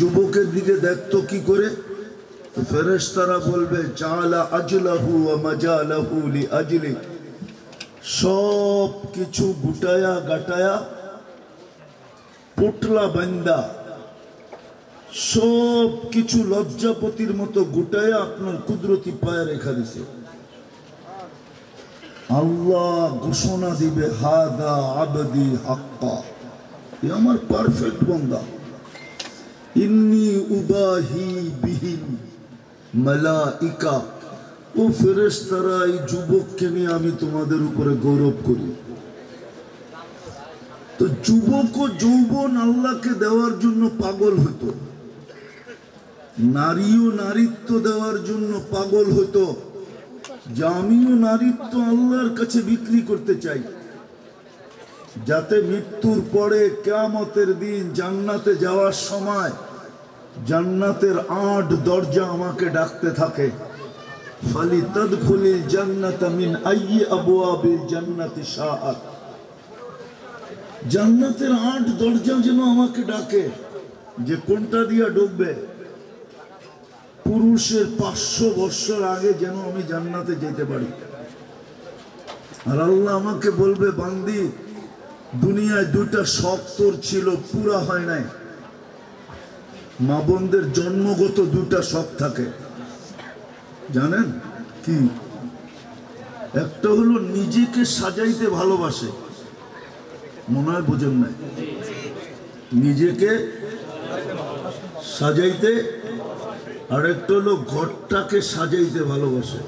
যুবকের দিকে দেখতো কি করে, তো ফেরেশতারা বলবে জালা আজলাহু ওয়া মাজালাহু লিআজলি, সব কিছু গুটায়া গাটায়া পোটলা বান্দা সব কিছু লজ্জাপতির মতো গুটায়া আপনার কুদরতি পায়ে রেখা দিছে। আল্লাহ ঘোষণা দিবে হাদা আবদি হাক্কা, এ আমার পারফেক্ট বান্দা। ইন্নী উবাহি বিহিম মালাইকা, ও ফেরেশতারা এই যুবককে নিয়ে আমি তোমাদের উপরে গৌরব করি। তো যুবক ও যৌবন আল্লাহকে দেওয়ার জন্য পাগল হতো, নারীও নারীত্ব দেওয়ার জন্য পাগল হতো, যে আমিও নারীত্ব আল্লাহর কাছে বিক্রি করতে চাই, যাতে মৃত্যুর পরে কিয়ামতের দিন জান্নাতে যাওয়ার সময় জান্নাতের ৮ দরজা আমাকে ডাকতে থাকে। ফালিতাদখুলিল জান্নাতা মিন আইয়ি আবওয়াবিল জান্নাতি শাআত, জান্নাতের ৮ দরজা যেন আমাকে ডাকে, যে কোনটা দিয়া ঢুকবে। পুরুষের 500 বছর আগে যেন আমি জান্নাতে যেতে পারি। আর আল্লাহ আমাকে বলবে, বান্দি দুনিয়ায় 2টা শখ তোর ছিল, পুরা হয় নাই। মা বোনদের জন্মগত 2টা শখ থাকে, জানেন কি? একটা হলো নিজেকে সাজাইতে ভালোবাসে, মনে হয় বোঝেন নাই, নিজেকে সাজাইতে, আর একটা হলো ঘরটাকে সাজাইতে ভালোবাসে।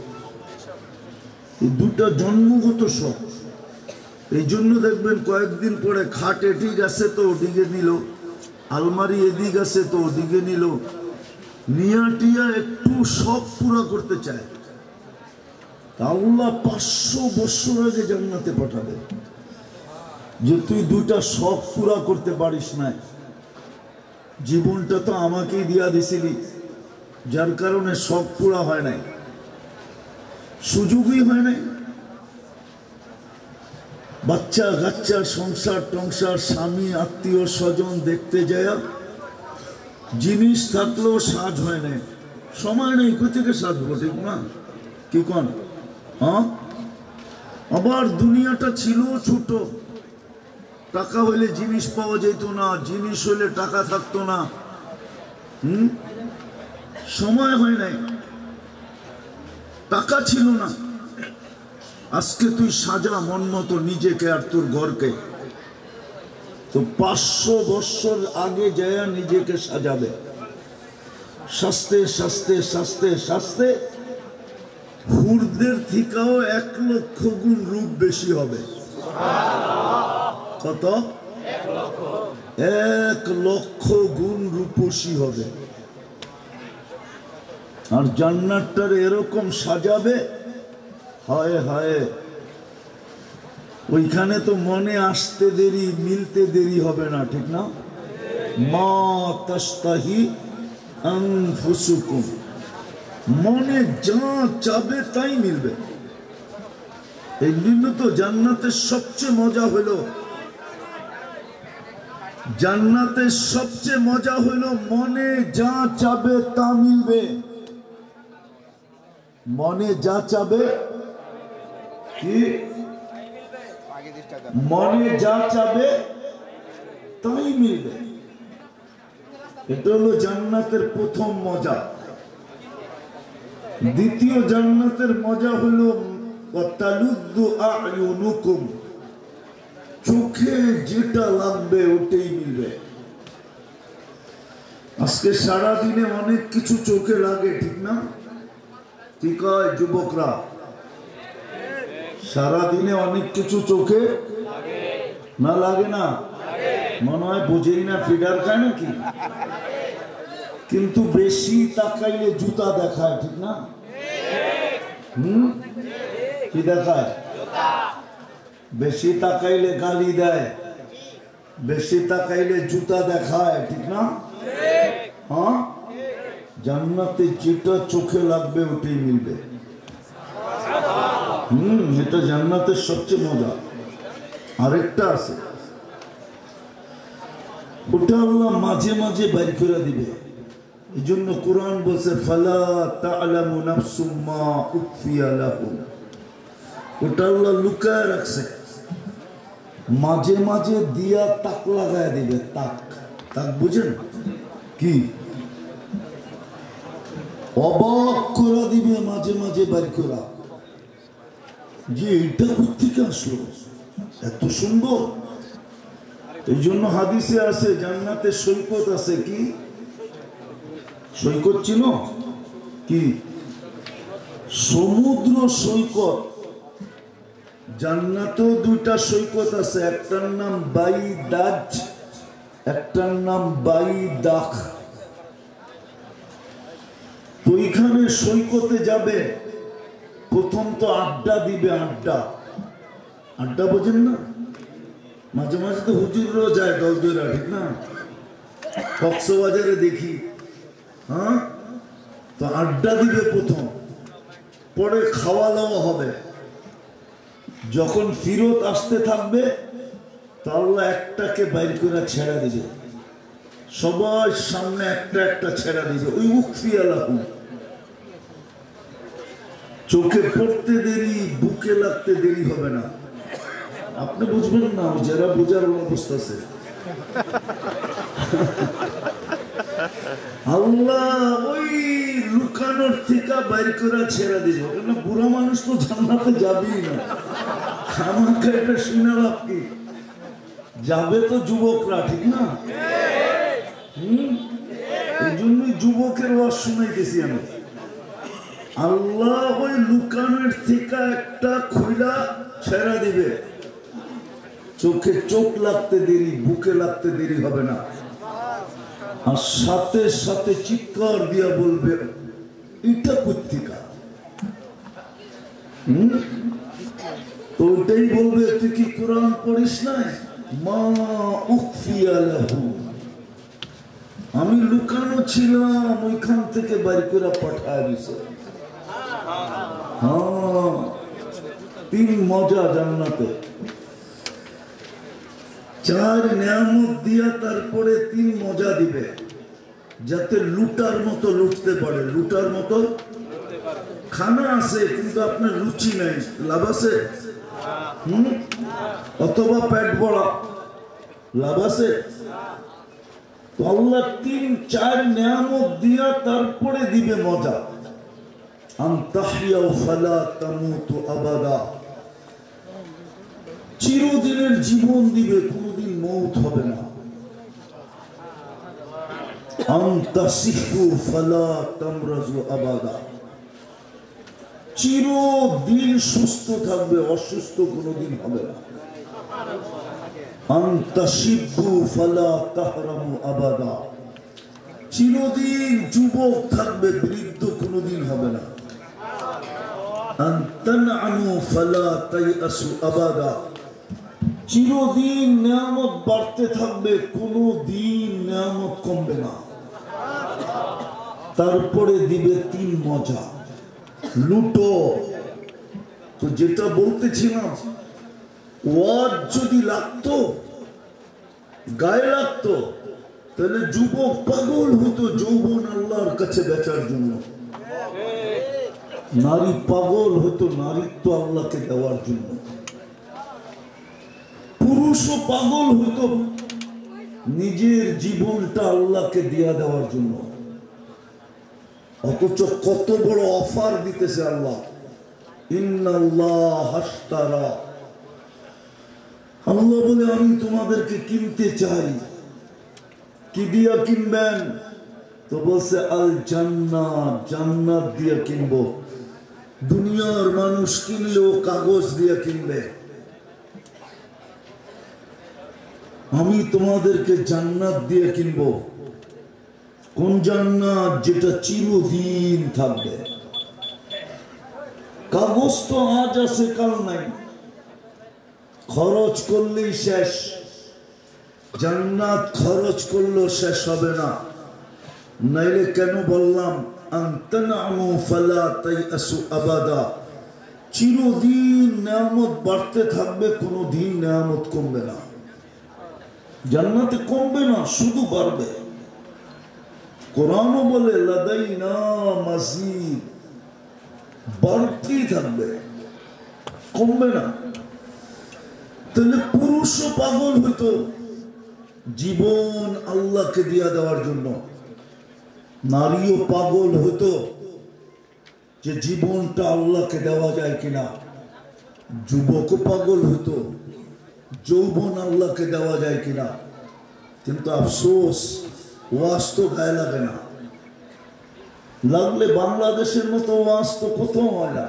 এই 2টা জন্মগত শখ। এই জন্য দেখবেন কয়েকদিন পরে খাট এদিক আছে তো ওদিকে নিল, আলমারি এদিক আছে তো ওদিকে নিল, নিয়া টিয়া একটু শখ পুরা করতে চায়। আল্লাহ 500 বছর আগে জান্নাতে পাঠাবে, যে তুই 2টা শখ পুরা করতে পারিস না। জীবনটা তো আমাকেই দিয়া দিছিলি, যার কারণে শখ পুরা হয় নাই, সুযোগই হয় নাই। বাচ্চা কাচ্চা, সংসার টংসার, স্বামী, আত্মীয় স্বজন দেখতে যায়, জিনিস থাকলেও সাজ হয় নাই, সময় নেই, কোথা থেকে সাজবো, ঠিক না? কি কন? হ্যাঁ, আবার দুনিয়াটা ছিল ছোট, টাকা হইলে জিনিস পাওয়া যেত না, জিনিস হইলে টাকা থাকতো না। সময় হয় নাই, টাকা ছিল না। আজকে তুই সাজা মন মতো নিজেকে আর তোর ঘরকে, তো 500 বছর আগে যায় নিজেকে সাজাবে। শাস্তে শাস্তে শাস্তে শাস্তে হুরদের থেকেও 1 লক্ষ গুণ রূপ বেশি হবে। কত? 1 লক্ষ গুণ রূপসী হবে। আর জান্নাতটার এরকম সাজাবে, হায় হায়, ওইখানে তো মনে আসতে দেরি, মিলতে দেরি হবে না, ঠিক না? মা তাশতাহি আনফুসুকুম, মনে যা চাবে তাই মিলবে। এই জন্য তো জান্নাতের সবচেয়ে মজা হলো, জান্নাতের সবচেয়ে মজা হলো মনে যা চাবে তা মিলবে। মনে যা চাবে, কি মনে যা চাবে তাই মিলবে। এটা হলো জান্নাতের প্রথম মজা। দ্বিতীয় জান্নাতের মজা হলো ওয়াতালুদ্দু আ'য়ুনুকুম, চোখে যেটা লাগবে ওটাই মিলবে। আজকে সারা দিনে অনেক কিছু চোখে লাগে, ঠিক না? ঠিক হয় যুবকরা, সারা দিনে অনেক কিছু চোখে না লাগে না? মনে হয় বোঝেই না, ফিডার খায় নাকি? কিন্তু বেশি তাকাইলে জুতা দেখায়, ঠিক না? কি দেখায়? বেশি তাকাইলে গালি দেয়, বেশি তাকাইলে জুতা দেখায়, ঠিক না? হ্যাঁ, জান্নাতে যেটা চোখে লাগবে ওটাই মিলবে। এটা জান্নাতের সবচেয়ে মজা। আরেকটা আছে, ওটা আল্লাহ মাঝে মাঝে বাইর করে দিবে। এই জন্য কোরআন বলছে ফালা তা'লামু নাফসুম মা উখফিয়া লাহুম, ওটা আল্লাহ লুকায় রাখছে, মাঝে মাঝে দিয়া তাক লাগায় দিবে। তাক তাক বুঝেন কি? অবাক করে দিবে মাঝে মাঝে বাইর করা, যে এটা কোথেকে আসলো এত সুন্দর। এই জন্য হাদিসে আছে জান্নাতে সৈকত আছে। কি সৈকত ছিল? কি সমুদ্র সৈকত। জান্নাতেও দুইটা সৈকত আছে, একটার নাম বাইদাজ, একটার নাম বাইদাখ। তো ওইখানে সৈকতে যাবে, প্রথম তো আড্ডা দিবে। আড্ডা আড্ডা বোঝেন না? মাঝে মাঝে তো হুজুরও যায় দল দইরা, ঠিক না? কক্সবাজারে দেখি। হ্যাঁ, তো আড্ডা দিবে প্রথম, পরে খাওয়া দাওয়া হবে। যখন ফিরত আসতে থাকবে তা আল্লাহ একটাকে বাইর করে ছেড়া দিবে, সবার সামনে একটা একটা ছেড়া দিবে। ওই উখফিয়া লাহুম, চোখে পড়তে দেরি, বুকে লাগতে দেরি হবে না। আপনি বুঝবেন না, যারা বোঝার অবস্থা আছে। আল্লাহ ওই লুকানোর থেকে বাইর করে ছেড়া দিবে। বুড়া মানুষ তো জান্নাতে যাবেই না, আমাকে এটা শুনে লাভ কি? যাবে তো যুবকরা, ঠিক না? এই জন্যই যুবকের ওয়াজ শুনাইতেছি আমি। আল্লাহ ওই লুকানোর থেকে একটা খুইলা ছেড়া দিবে, চোখে চোখ লাগতে দেরি, বুকে লাগতে দেরি হবে না। আর সাথে সাথে চিৎকার দিয়া বলবে এটা পত্রিকা। তো ওইটাই বলবে তুই কি কোরআন পড়িস নাই? মা উখফিয়া লাহুম, আমি লুকানো ছিলাম, ওইখান থেকে বাইর করে পাঠায় দিছে। হ্যাঁ, তিন মজা জান্নাতে। চার নিয়ামত দিয়া তারপরে তিন মজা দিবে, যাতে লুটার মতো লুটতে পারে। লুটার মতো খানা আছে কিন্তু আপনার রুচি নাই, লাভ আছে? অথবা পেট ভরা, লাভ আছে? আল্লাহ তিন চার নিয়ামত দিয়া তারপরে দিবে মজা। আনতাহিয়াউ ফালা তামুতু আবাদা, চিরদিনের জীবন দিবে, কোনদিন মৌত হবে না। আনতাসিহু ফালা তামরাজু আবাদা, চিরদিন সুস্থ থাকবে, অসুস্থ কোনদিন হবে না। আনতাশিবু ফালা তাহরামু আবাদা, চিরদিন যুবক থাকবে, বৃদ্ধ কোনদিন হবে না। আনতানআমু ফালা তাইআসু আবাদা, চিরদিন নিয়ামত বাড়তে থাকবে, কোনদিন নিয়ামত কমবে না। তারপরে দিবে তিন মজা, লুটো। তো যেটা বলতেছিলাম, ওয়াজ যদি লাগতো, গায়ে লাগতো, তাহলে যুবক পাগল হতো যৌবন আল্লাহর কাছে বেচার জন্য। নারী পাগল হতো নারীত্ব আল্লাহকে দেওয়ার জন্য। পুরুষও পাগল হতো নিজের জীবনটা আল্লাহকে দিয়া দেওয়ার জন্য। অথচ কত বড় অফার দিতেছে আল্লাহ, ইন্নাল্লাহ হাশতারা, আল্লাহ বলে আমি তোমাদেরকে কিনতে চাই। কি দিয়া কিনবেন? তো বলছে আল জান্নাত, জান্নাত দিয়া কিনবো। দুনিয়ার মানুষ কিনলেও কাগজ দিয়া কিনবে, আমি তোমাদেরকে জান্নাত দিয়ে কিনবো। কোন জান্নাত? যেটা চিরদিন থাকবে। কাগজ তো আজ আছে কাল নাই, খরচ করলেই শেষ। জান্নাত খরচ করলেও শেষ হবে না। নাইলে কেন বললাম আনতানআমু ফালা তাইআসু আবাদা, চিরদিন নিয়ামত বাড়তে থাকবে, কোনদিন নিয়ামত কমবে না। জান্নাতে কমবে না, শুধু বাড়বে। কোরআনও বলে লাদাইনা মাজিদ, বাড়তেই থাকবে, কমবে না। তাহলে পুরুষও পাগল হইতো জীবন আল্লাহকে দিয়া দেওয়ার জন্য, নারীও পাগল হইতো যে জীবনটা আল্লাহকে দেওয়া যায় কিনা, যুবকও পাগল হইতো যৌবন আল্লাহকে দেওয়া যায় কিনা। কিন্তু আফসোস, ওয়াজ তো গায়ে লাগে না। লাগলে বাংলাদেশের মতো ওয়াজ তো কোথাও হয় না,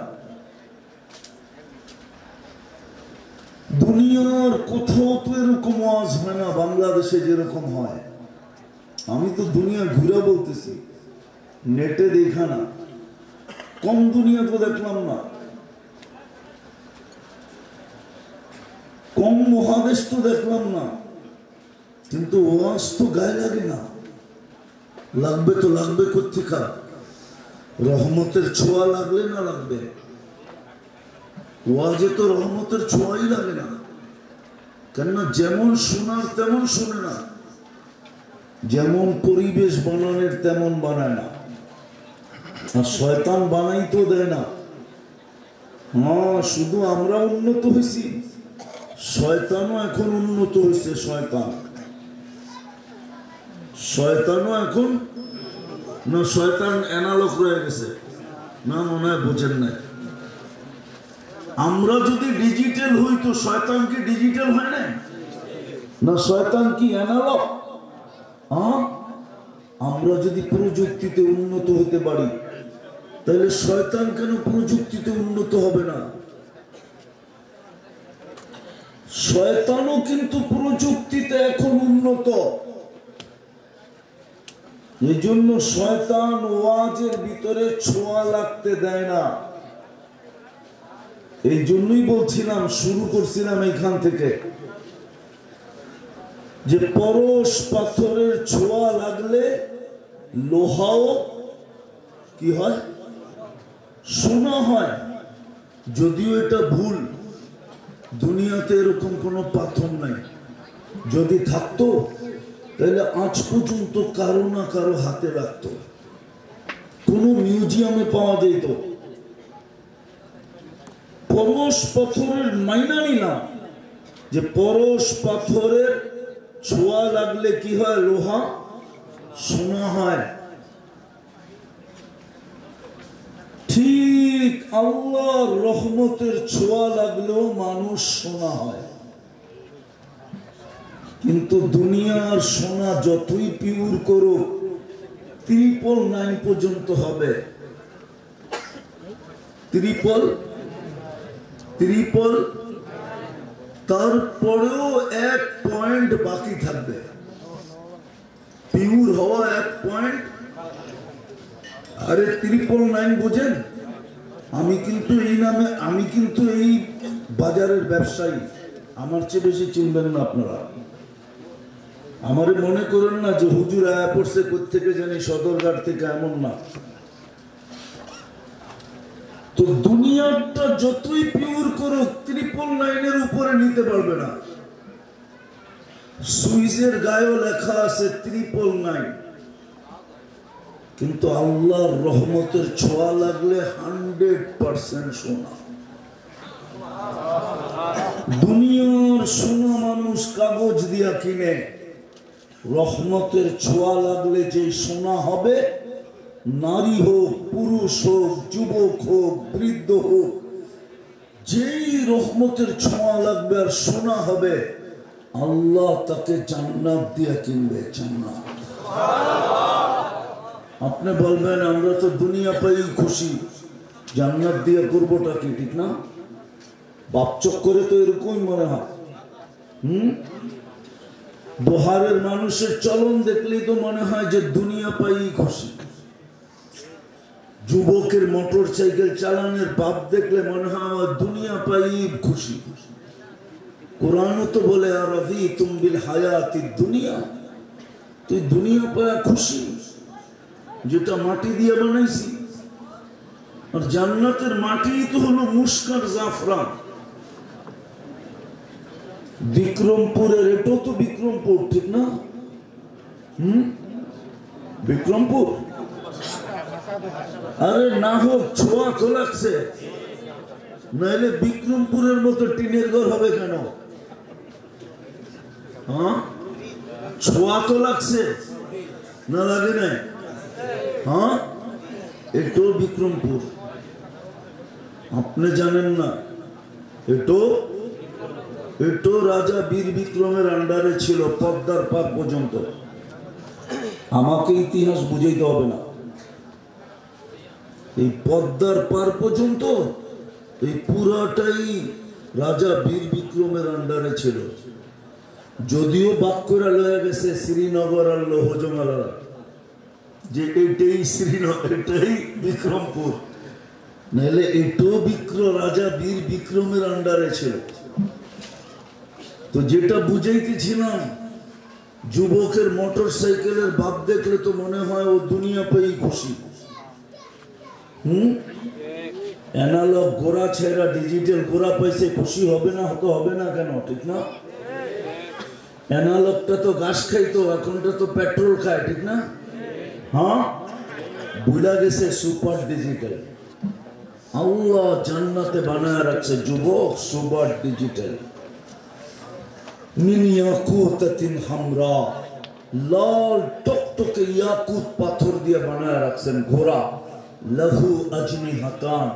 দুনিয়ার কোথাও তো এরকম ওয়াজ হয় না বাংলাদেশে যেরকম হয়। আমি তো দুনিয়া ঘুরে বলতেছি, নেটে দেখা না, কম দুনিয়া তো দেখলাম না, কম মহাদেশ তো দেখলাম না, কিন্তু ওয়াজ তো গায়ে লাগে না। লাগবে তো লাগবে কোথেকা, রহমতের ছোঁয়া লাগলে না লাগবে? ওয়াজে তো রহমতের ছোঁয়াই লাগে না, কেননা যেমন শোনার তেমন শুনে না, যেমন পরিবেশ বানানোর তেমন বানায় না। আর শয়তান বানাই তো দেয় না। হ্যাঁ, শুধু আমরা উন্নত হয়েছি, শয়তানও এখন উন্নত হয়েছে। শয়তানও এখন না, শয়তান অ্যানালগ রয়ে গেছে না, মনে হয় বোঝেন নাই। আমরা যদি ডিজিটাল হই তো শয়তান কি ডিজিটাল হয় না? না, শয়তান কি অ্যানালগ? আমরা যদি প্রযুক্তিতে উন্নত হতে পারি, তাহলে শয়তান কেন প্রযুক্তিতে উন্নত হবে না? শয়তানও কিন্তু প্রযুক্তিতে এখন উন্নত। এই জন্য শয়তান ওয়াজের ভিতরে ছোঁয়া লাগতে দেয় না। এই জন্যই বলছিলাম, শুরু করছিলাম এইখান থেকে, যে পরশ পাথরের ছোঁয়া লাগলে লোহাও কি হয়? সোনা হয়। যদিও এটা ভুল, দুনিয়াতে এরকম কোনো পাথর নাই। যদি থাকতো তাহলে আজ পর্যন্ত কারো না কারো হাতে রাখতো, কোনো মিউজিয়ামে পাওয়া যেত। পরশ পাথরের মাইনা নিলাম যে পরশ পাথরের ছোঁয়া লাগলে কি হয়? লোহা সোনা হয়। ঠিক আল্লাহর রহমতের ছোঁয়া লাগলেও মানুষ সোনা হয়। কিন্তু দুনিয়ার সোনা যতই পিওর করো, 999 পর্যন্ত হবে। 399, তারপরেও 1 পয়েন্ট বাকি থাকবে। পিওর হওয়া 1 পয়েন্ট। আরে 399 বোঝেন? আমি কিন্তু এই বাজারের ব্যবসায়ী, আমার চেয়ে বেশি চিনবেন না আপনারা। আমারে মনে করেন না যে হুজুর আয়া পড়ছে কোত্থেকে জানি, সদরঘাট থেকে, এমন না। তো দুনিয়াটা যতই পিওর করো, 999 উপরে নিতে পারবে না। সুইজের গায়েও লেখা আছে 399, কিন্তু আল্লাহর রহমতের ছোঁয়া লাগলে 100% সোনা। দুনিয়ার সোনা মানুষ কাগজ দিয়া কিনে, রহমতের ছোঁয়া লাগলে যে সোনা হবে, নারী হোক, পুরুষ হোক, যুবক হোক, বৃদ্ধ হোক, যেই রহমতের ছোঁয়া লাগবে আর সোনা হবে, আল্লাহ তাকে জান্নাত দিয়া কিনবে। জান্নাত। আপনি বলবেন আমরা তো দুনিয়া পাই খুশি, জান্নাত দিয়া করবোটা কি? ঠিক না? বাপ চক্করে তো এরকমই মনে হয়। বহারের মানুষের চলন দেখলেই তো মনে হয় যে দুনিয়া পাই খুশি। যুবকের মোটর সাইকেল চালানোর ভাব দেখলে মনে হয় দুনিয়া পাই খুশি। কোরআনও তো বলে আরাযীতুম বিল হায়াতিদ দুনিয়া, তুই দুনিয়া পায়া খুশি, যেটা মাটি দিয়ে বানাইছি। আর জান্নাতের মাটি তো হলো মুশক আর জাফরান। বিক্রমপুরের, এটাও তো বিক্রমপুর ঠিক না? বিক্রমপুর। আরে না হোক, ছোঁয়া তো লাগছে, নাহলে বিক্রমপুরের মতো টিনের ঘর হবে কেন? হ্যাঁ, ছোঁয়া তো লাগছে না, লাগে না? হ্যাঁ, এটাও বিক্রমপুর। আপনি জানেন না? এটো রাজা বীর বিক্রমের আন্ডারে ছিল পদ্মার পার পর্যন্ত। আমাকে ইতিহাস বুঝাইতে হবে না, এই পদ্মার পার পর্যন্ত এই পুরাটাই রাজা বীর বিক্রমের আন্ডারে ছিল। যদিও বাক্যরা লয়ে গেছে শ্রীনগর আর লোহজমালা, যে এটাই শ্রীনগর, এটাই বিক্রমপুর, নাহলে এটাও রাজা বীর বিক্রমের আন্ডারে ছিল। তো যেটা বুঝাইতেছিলাম, যুবকের মোটর সাইকেলের ভাব দেখলে তো মনে হয় ও দুনিয়া পেয়েই খুশি। অ্যানালগ গোড়া ছেড়া ডিজিটাল গোড়া পাইছে, খুশি হবে না? হতো হবে না কেন, ঠিক না? অ্যানালগটা তো ঘাস খাইতো, এখনটা তো পেট্রোল খায়, ঠিক না? হ্যাঁ, ভুলা গেছে সুপার ডিজিটাল। আল্লাহ জান্নাতে বানায় রাখছে যুবক সুপার ডিজিটাল। মিন ইয়াকুতাতিন হামরা, লাল টকটকে ইয়াকুত পাথর দিয়ে বানায় রাখছেন ঘোড়া। লাহু আজনিহাতান,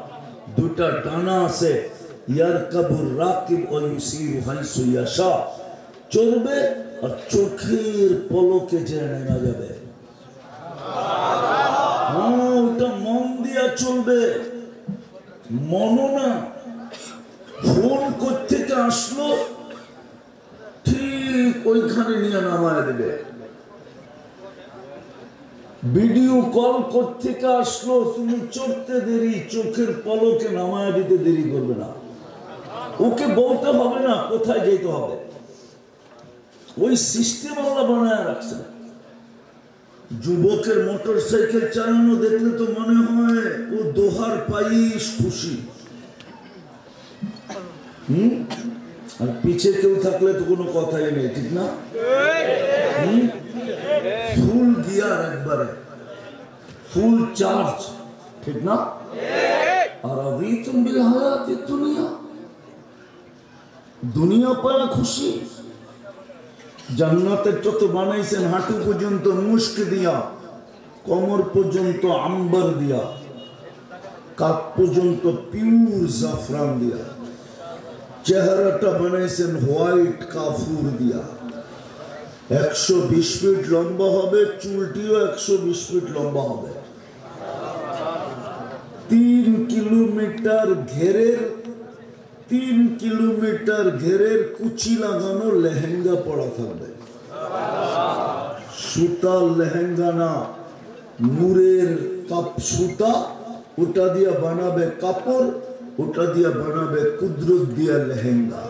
দুটা ডানা আছে। ইয়ারকাবুর রাকিব ওয়া ইউসিরু হাইসু ইয়াশা, চলবে আর চোখের পলকে যে নেমে যাবে। হ্যাঁ, ওটা মন দিয়া চলবে, মনও না। ফোন কোত্থেকে আসলো ঠিক ওইখানে নিয়ে নামায় দেবে। ভিডিও কল কোত্থেকে আসলো, তুমি চড়তে দেরি, চোখের পলকে নামায় দিতে দেরি করবে না। ওকে বলতে হবে না কোথায় যেতে হবে, ওই সিস্টেম আল্লাহ বানায় রাখছে। যুবকের মোটর সাইকেল চালানো দেখলে তো মনে হয় ও দোহার পাইস খুশি। আর পিছে কেউ থাকলে তো কোনো কথাই নেই, ঠিক না? ফুল গিয়ার, একবারে ফুল চার্জ, ঠিক না? আর আবিতুম বিল হায়াতি দুনিয়া, দুনিয়া পায়া খুশি। জান্নাতের যত বানাইছেন হাঁটু পর্যন্ত মুস্ক দিয়া, কোমর পর্যন্ত আম্বার দিয়া, কাপ পর্যন্ত পিওর জাফরান দিয়া, চেহারাটা বানাইছেন হোয়াইট কাফুর দিয়া। 120 ফিট লম্বা হবে, চুলটিও 120 ফিট লম্বা হবে। 3 কিলোমিটার ঘেরের কুচি লাগানো লেহেঙ্গা পরা থাকবে। সুতার লেহেঙ্গা না, নূরের কাপ সুতা, ওটা দিয়া বানাবে কাপড়, ওটা দিয়া বানাবে কুদরত দিয়া লেহেঙ্গা।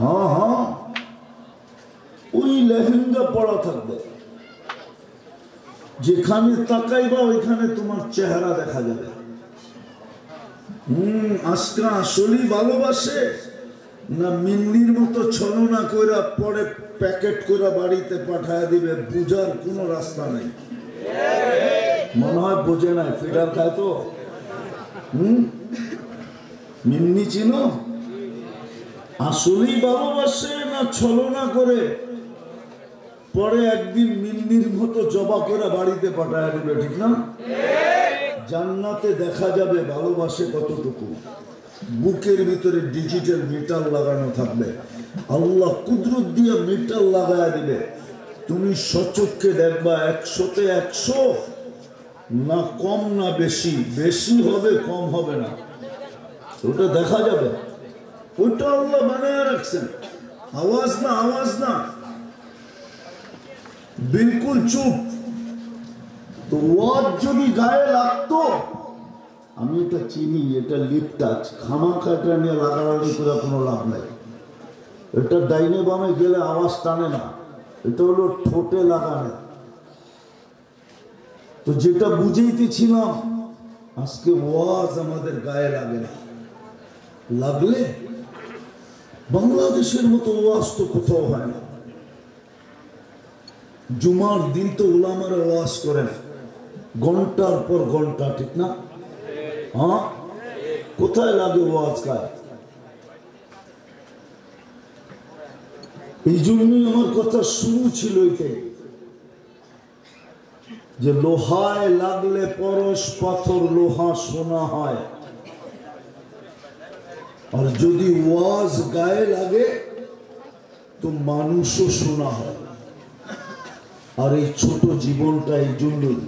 হ্যাঁ হ্যাঁ, ওই লেহেঙ্গা পরা থাকবে। যেখানে তাকাইবা ওইখানে তোমার চেহারা দেখা যাবে। আজকে আসলেই ভালোবাসে না মিন্নির মতো ছলনা কইরা পরে প্যাকেট করে বাড়িতে পাঠায় দিবে, বুঝার কোনো রাস্তা নেই। মনে হয় বোঝে না, ফিডার খায় তো। মিন্নি চিনো? আসলেই ভালোবাসে না ছলনা করে পরে একদিন মিন্নির মতো জবা করে বাড়িতে পাঠায় দিবে, ঠিক না? জান্নাতে দেখা যাবে ভালোবাসে কতটুকু। বুকের ভিতরে ডিজিটাল মিটার লাগানো থাকবে, আল্লাহ কুদরত দিয়ে মিটার লাগায় দিবে। তুমি সচক্ষে দেখবা 100-তে 100, না কম না বেশি, বেশি হবে কম হবে না, ওটা দেখা যাবে। ওটা আল্লাহ বানায় রাখছেন। আওয়াজ না, আওয়াজ না, বিলকুল চুপ। তো ওয়াজ যদি গায়ে লাগতো, আমি এটা চিনি, এটা লিপ টাচ, খামাখাটা নিয়ে লাগালাগি করে কোনো লাভ নাই। এটা ডাইনে বামে গেলে আওয়াজ টানে না, এটা হলো ঠোঁটে লাগানো। তো যেটা বুঝাইতেছিলাম, আজকে ওয়াজ আমাদের গায়ে লাগে না, লাগলে বাংলাদেশের মতো ওয়াজ তো কোথাও হয় না। জুমার দিন তো উলামারা ওয়াজ করেন ঘন্টার পর ঘন্টা, ঠিক না? হ্যাঁ, কোথায় লাগে ওয়াজ কাজ? এই জন্যই আমার কথা শুরু ছিল এটাই, যে লোহায় লাগলে পরশ পাথর লোহা সোনা হয়, আর যদি ওয়াজ গায়ে লাগে তো মানুষও শোনা হয়। আর এই ছোট জীবনটা এই জন্যই,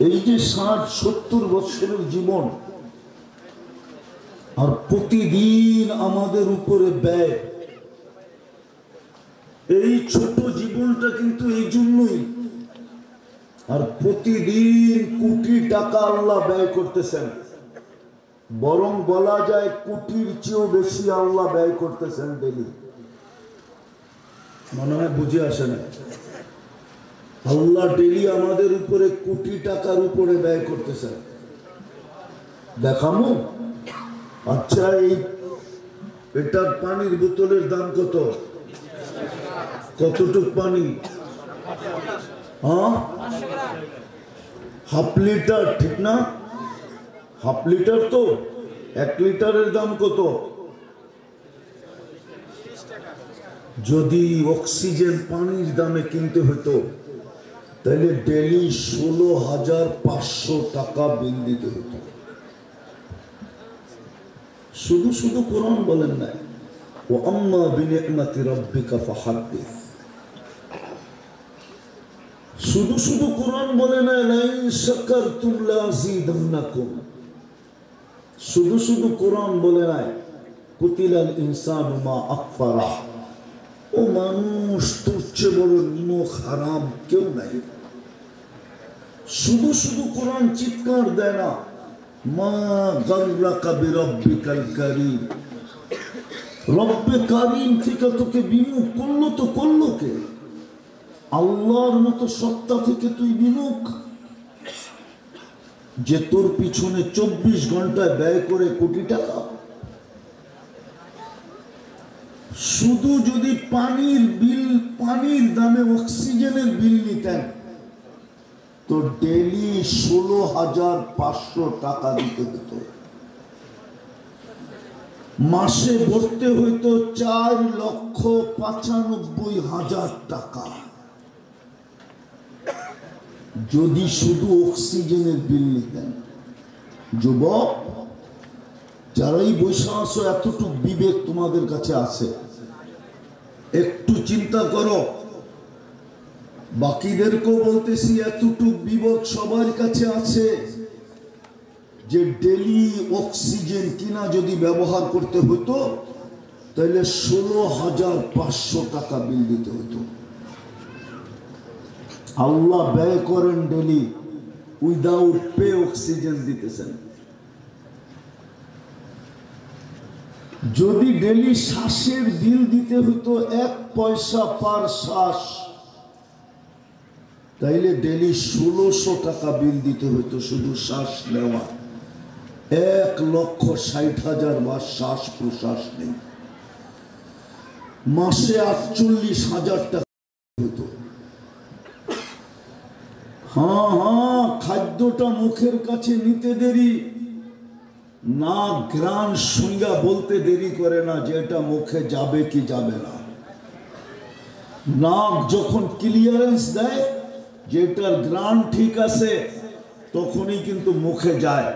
এই যে 60-70 বছরের জীবন, আর প্রতিদিন আমাদের উপরে ব্যয়, এই ছোট জীবনটা কিন্তু এই জন্যই। আর প্রতিদিন কোটি টাকা আল্লাহ ব্যয় করতেছেন, বরং বলা যায় কোটির চেয়েও বেশি আল্লাহ ব্যয় করতেছেন ডেলি। মনে হয় বুঝে আসে না? আল্লাহ ডেলি আমাদের উপরে কোটি টাকার উপরে ব্যয় করতেছেন। দেখামো? আচ্ছা, এটার পানির বোতলের দাম কত? কতটুক পানি? হ্যাঁ, হাফ লিটার, ঠিক না? হাফ লিটার তো 1 লিটারের দাম কত? যদি অক্সিজেন পানির দামে কিনতে হতো তাহলে ডেলি 16,500 টাকা বিল দিতে হতো। শুধু শুধু কোরআন বলেন না, ও আম্মা বিনিআমাতি রাব্বিকা ফাহাদ্দিস। শুধু শুধু কোরআন বলে না লাইন শাকারতুম লাযীদান্নাকুম। শুধু শুধু কোরআন বলে নাই কুতিলাল ইনসানু মা আকফারা। ও মানুষ, তোর চেয়ে বড় নিমক হারাম কেউ নাই। শুধু শুধু কোরআন চিৎকার দেয় না মা গাররাকা বিরাব্বিকাল কারীম। রব্বে কারীম থেকে তোকে বিমুখ করলো তো করলো কে? আল্লাহর মতো সত্তা থেকে তুই বিমুখ, যে তোর পিছনে 24 ঘন্টায় ব্যয় করে কোটি টাকা। শুধু যদি পানির বিল, পানির দামে অক্সিজেনের বিল নিতেন তো ডেলি 16,500 টাকা দিতে হতো। মাসে ভরতে হইতো 4,95,000 টাকা যদি শুধু অক্সিজেনের বিল নিতেন। যুবক যারাই বসে আছো, এতটুকু বিবেক তোমাদের কাছে আছে, একটু চিন্তা করো। বাকিদেরকেও বলতেছি, এতটুকু বিবেক সবার কাছে আছে যে ডেলি অক্সিজেন কিনা যদি ব্যবহার করতে হতো তাহলে 16,500 টাকা বিল দিতে হতো। আল্লাহ ব্যয় করেন ডেলি উইদাউট পে অক্সিজেন দিতেছেন। যদি ডেলি শ্বাসের বিল দিতে হতো 1 পয়সা পার শ্বাস, তাইলে ডেলি 1600 টাকা বিল দিতে হতো শুধু শ্বাস নেওয়া। 1,60,000 বার শ্বাস প্রশ্বাস নেই, মাসে 48,000 টাকা হতো। হ্যাঁ হ্যাঁ, খাদ্যটা মুখের কাছে নিতে দেরি না, গ্রান শুঙ্গা বলতে দেরি করে না যে এটা মুখে যাবে কি যাবে না। নাক যখন ক্লিয়ারেন্স দেয় যে এটার গ্রান ঠিক আছে, তখনই কিন্তু মুখে যায়।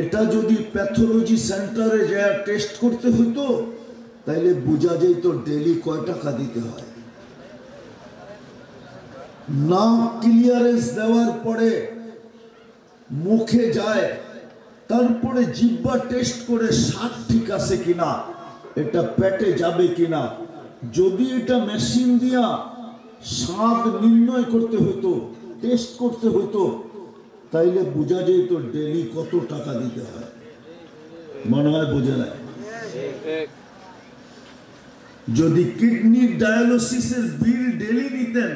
এটা যদি প্যাথোলজি সেন্টারে যায় টেস্ট করতে হতো তাইলে বোঝা যেত ডেলি কয় টাকা দিতে হয়। নাক ক্লিয়ারেন্স দেওয়ার পরে মুখে যায়, তারপরে জিহ্বা টেস্ট করে স্বাদ ঠিক আছে কিনা, এটা পেটে যাবে কিনা। যদি এটা মেশিন দিয়া স্বাদ নির্ণয় করতে হতো, টেস্ট করতে হতো, তাইলে বোঝা যেত ডেলি কত টাকা দিতে হয়। মনে হয় বোঝে না? যদি কিডনির ডায়ালিসিসের বিল ডেলি নিতেন,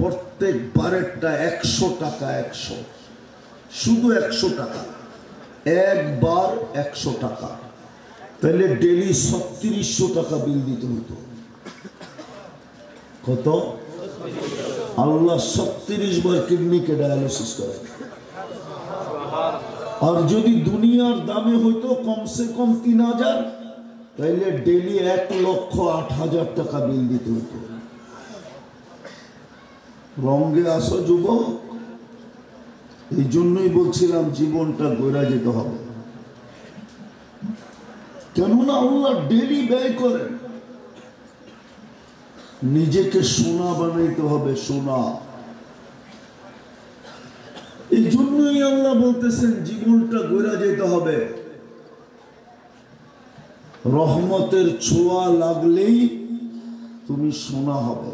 প্রত্যেক বারেরটা 100 টাকা, 100, শুধু 100 টাকা, একবার 100 টাকা। তাহলে ডেলি ৩৬০০ টাকা বিল দিতে হতো। কত? আল্লাহ ৩৬ বার কিডনিকে ডায়ালিসিস করে। আর যদি দুনিয়ার দামে হইতো কমসে কম ৩,০০০, তাইলে ডেলি ১,০৮,০০০ টাকা বিল দিতে হতো। রঙে আসো যুবক, এই জন্যই বলছিলাম জীবনটা গড়া যেতে হবে। কেননা আল্লাহ ডেলি ব্যয় করেন। নিজেকে সোনা বানাইতে হবে, সোনা। এই জন্যই আল্লাহ বলতেছেন জীবনটা গড়া যেতে হবে। রহমতের ছোঁয়া লাগলেই তুমি সোনা হবে,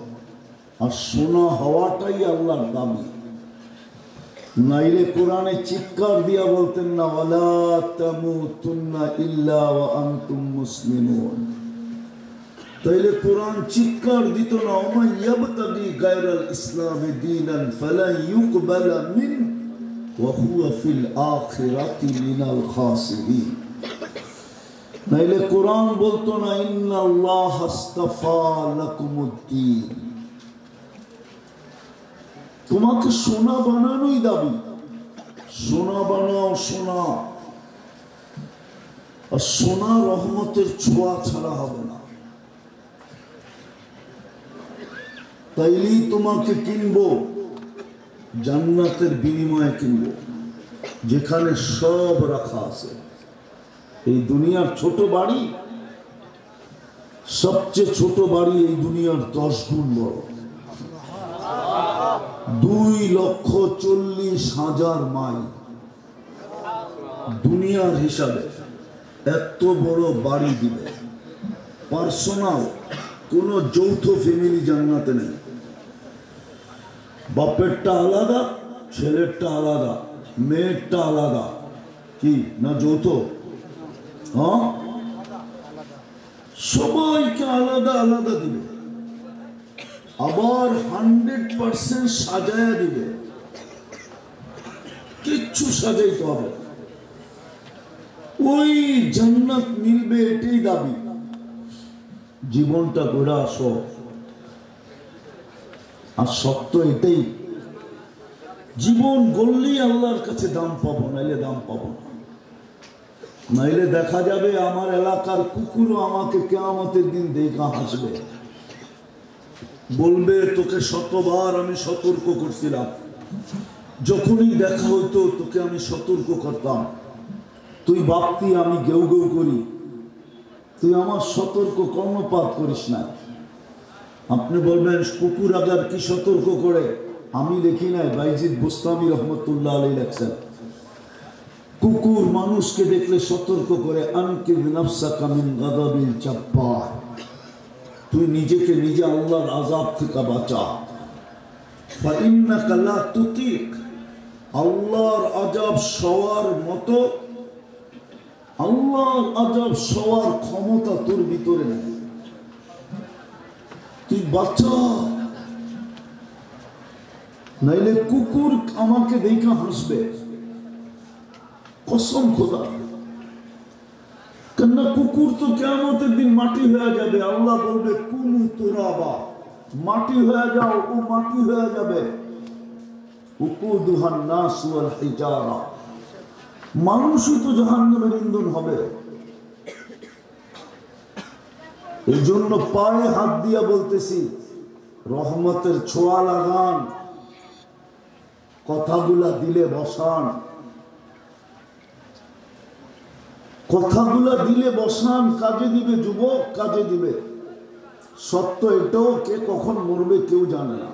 আর সোনা হওয়াটাই আল্লাহর দাবি। নাইলে কোরআনে চিৎকার দিয়া বলতেন না, ওয়ালা তামুতুন্না ইল্লা ওয়া আনতুম মুসলিমুন। তাইলে কোরআন চিৎকার দিত না, ওমান ইয়াবতাগি গায়রাল ইসলামি দীনান ফালা ইউকবালা মিন ওয়া হুয়া ফিল আখিরাতি মিনাল খাসিরিন। নাইলে কোরআন বলতো না, ইন্নাল্লাহ আস্তাফা লাকুমুদ্দীন। তোমাকে সোনা বানানোই দাবি। সোনা বানাও, সোনা। আর সোনা রহমতের ছোঁয়া ছাড়া হবে না। তাইলেই তোমাকে কিনবো, জান্নাতের বিনিময়ে কিনবো, যেখানে সব রাখা আছে। এই দুনিয়ার ছোট বাড়ি, সবচেয়ে ছোট বাড়ি এই দুনিয়ার 10 গুণ বড়। 2,40,000 মাইল দুনিয়ার হিসাবে এত বড় বাড়ি দিবে। পার্সোনাল, কোন যৌথ ফ্যামিলি জান্নাতে নেই। বাপেরটা আলাদা, ছেলেরটা আলাদা, মেয়েরটা আলাদা। কি না যৌথ? হ্যাঁ, সবাইকে আলাদা আলাদা দিবে। আবার 100% সাজায়া দিবে, কিচ্ছু সাজাইতে হবে। ওই জান্নাত মিলবে, এটাই দাবি। জীবনটা গড়া আসো। আর সত্য এটাই, জীবন গড়লেই আল্লাহর কাছে দাম পাবো, নাইলে দাম পাবো না। নাইলে দেখা যাবে আমার এলাকার কুকুরও আমাকে কিয়ামতের দিন দেখা হাসবে, বলবে তোকে 100বার আমি সতর্ক করছিলাম, যখনই দেখা হইতো তোকে আমি সতর্ক করতাম, তুই ভাবতি আমি গেউ গেউ করি, তুই আমার সতর্ক কর্ণপাত করিস না। আপনি বলবেন কুকুর আগার কি সতর্ক করে? আমি দেখি নাই, বাইজিদ বুস্তামি রহমতুল্লাহ আলাইহি লেখছেন, কুকুর মানুষকে দেখলে সতর্ক করে, আনকির নাফসাকা মিন গাদাবিল জাব্বার, তুই নিজেকে নিজে আল্লাহর আযাব থেকে বাঁচা। ফাইন্নাকা লা তুতিক, আল্লাহর আযাব সওয়ার মতো, আল্লাহর আযাব সওয়ার ক্ষমতা তোর ভিতরে নেই। তুই বাঁচা, নাইলে কুকুর আমাকে দেখা হাসবে, কসম খোদা। কেননা কুকুর তো কিয়ামতের দিন মাটি হয়ে যাবে। আল্লাহ বলবে কুনু তুরাবা, মাটি হয়ে যাও, ও মাটি হয়ে যাবে। উকুদুহান নাস ওয়াল হিজারা, মানুষই তো জাহান্নামের ইন্ধন হবে। এই জন্য পায়ে হাত দিয়া বলতেছি, রহমতের ছোঁয়া লাগান, কথাগুলা দিলে বসান, কথাগুলা দিলে বসান, কাজে দিবে যুবক, কাজে দিবে। সত্য এটাও, কে কখন মরবে কেউ জানে না।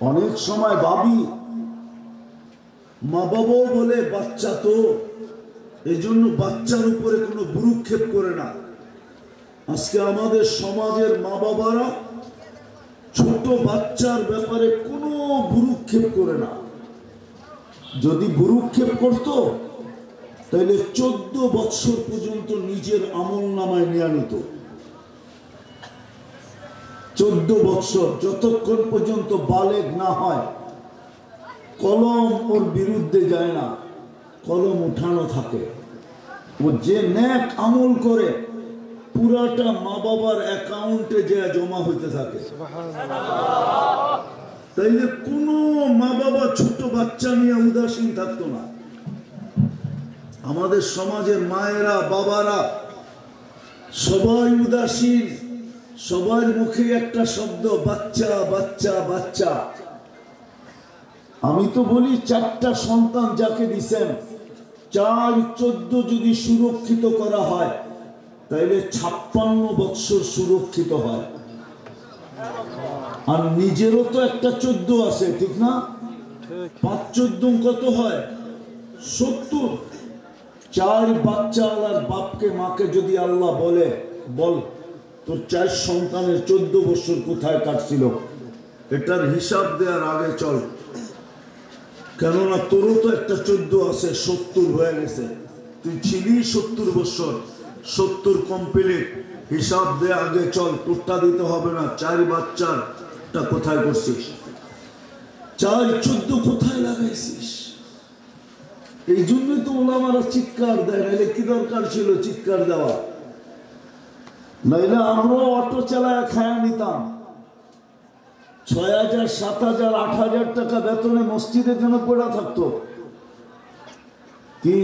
অনেক সময় ভাবি মা বাবাও বলে বাচ্চা তো, এই জন্য বাচ্চার উপরে কোনো ভ্রুক্ষেপ করে না। আজকে আমাদের সমাজের মা বাবারা ছোট বাচ্চার ব্যাপারে কোনো ভ্রুক্ষেপ করে না। যদি ভ্রুক্ষেপ করতো তাহলে 14 বছর পর্যন্ত নিজের আমল নামায় নিয়ে নিত। 14 বছর, যতক্ষণ পর্যন্ত বালেগ না হয়, কলম ওর বিরুদ্ধে যায় না, কলম উঠানো থাকে। ও যে নেক আমল করে পুরাটা মা বাবার অ্যাকাউন্টে যে জমা হইতে থাকে। তাইলে কোনো মা বাবা ছোট বাচ্চা নিয়ে উদাসীন থাকতো না। আমাদের সমাজের মায়েরা বাবারা সবাই উদাসীন, সবার মুখে একটা শব্দ বাচ্চা বাচ্চা বাচ্চা। আমি তো বলি 4টা সন্তান যাকে দিছেন 4-14 যদি সুরক্ষিত করা হয় তাহলে 56 বৎসর সুরক্ষিত হয়। আর নিজেরও তো একটা 14 আছে, ঠিক না? 5-14 কত হয়? 70। 4 বাচ্চাওয়ালার বাপকে মাকে যদি আল্লাহ বলে, বল তোর 4 সন্তানের 14 বছর কোথায় কাটছিল, এটার হিসাব দেওয়ার আগে চল, কেননা তোরও তো একটা 14 আছে, 70 হয়ে গেছে। তুই ছিলি 70 বছর, 70 কমপ্লিট, হিসাব দেওয়া আগে চল, তোরটা দিতে হবে না। 4 বাচ্চারটা কোথায় করছিস? 4-14 কোথায় লাগাইছিস? এই জন্যই তো ওলামারা চিৎকার দেয়, নাইলে কি দরকার ছিল চিৎকার দেওয়া? নাইলে আমরাও অটো চালায় খায়া নিতাম। 6,000, 7,000, 8,000 টাকা বেতনে মসজিদে কেন পড়া থাকতো? কি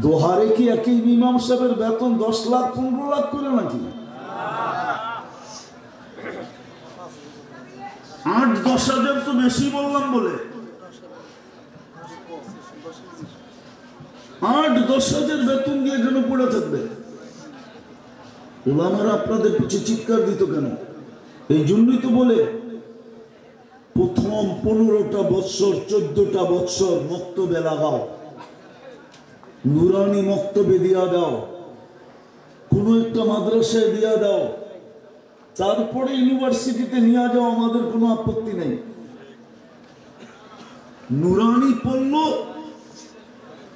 দোহারে কি একই ইমাম সাহেবের বেতন 10 লাখ 15 লাখ করে নাকি? 8-10 হাজার তো বেশি বললাম বলে। 8-10 হাজার বেতন দিয়ে কেন পড়ে থাকবে? ওলামারা আপনাদের পিছিয়ে চিৎকার দিত কেন? এই জন্যই তো বলে প্রথম 15টা বৎসর 14টা বৎসর মক্তবে লাগাও, নুরানি মক্তবে দিয়া দাও, কোন একটা মাদ্রাসায় দিয়া দাও, তারপরে ইউনিভার্সিটিতে নিয়ে যাও, আমাদের কোনো আপত্তি নেই। নুরানি পড়লো